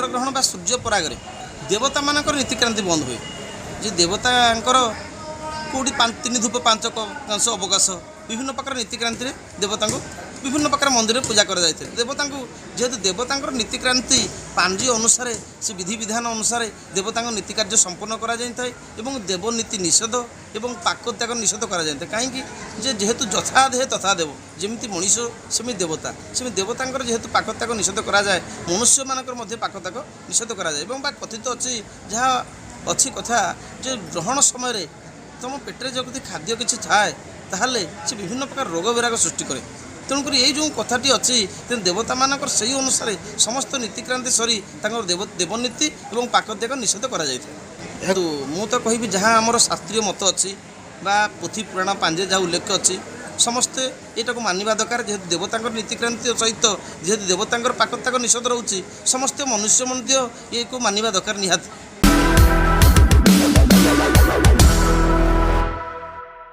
ଚନ୍ଦ୍रग्रहण बा सूर्य परागरे देवता मानकर नीतिक्रांति बंद हुए जे देवतांकर कौटी 3 धूप 5 कंस अवकाश विभिन्न प्रकार नीतिक्रांति देवता को विभिन्न प्रकार मंदिर पूजा कर देवता जेहेतु देवता नीतिक्रांति पांजी अनुसार से विधि विधान अनुसार देवता नीति कार्य संपन्न करा जाए देवनीति निषेध एवं पाकत्याग निषेध करा जाए कहीं जेहेतु यथा देह तथा देव जमी मनीष सेमी देवता सेमी देवता जेहेतु पाकत्याग निषेध करा जाए मनुष्य मानकर पाकत्याग निषेध करा जाए कथित अच्छी जहाँ अच्छी कथा जो ग्रहण समय तुम पेटे जो खाद्य किसी थाए ताहले से विभिन्न प्रकार रोग वैराग सृष्टि करे तेणुक ये जो कथाटी अच्छी तेणु देवता मानकर से अनुसार समस्त नीतिक्रांति सरी देवनीति और पाकत्याग निषेध कर मु तो कहि जहाँ आमर शास्त्रीय मत अच्छी पोथी पुराण पांजे जहाँ उल्लेख अच्छी समस्ते यहाँ को मानवा दरकार जेहेतु देवता नीतिक्रांति सहित जेहेतु देवता पाकत्याग निषेध रोचे समस्ते मनुष्य ये को मानवा दरकार निहाती।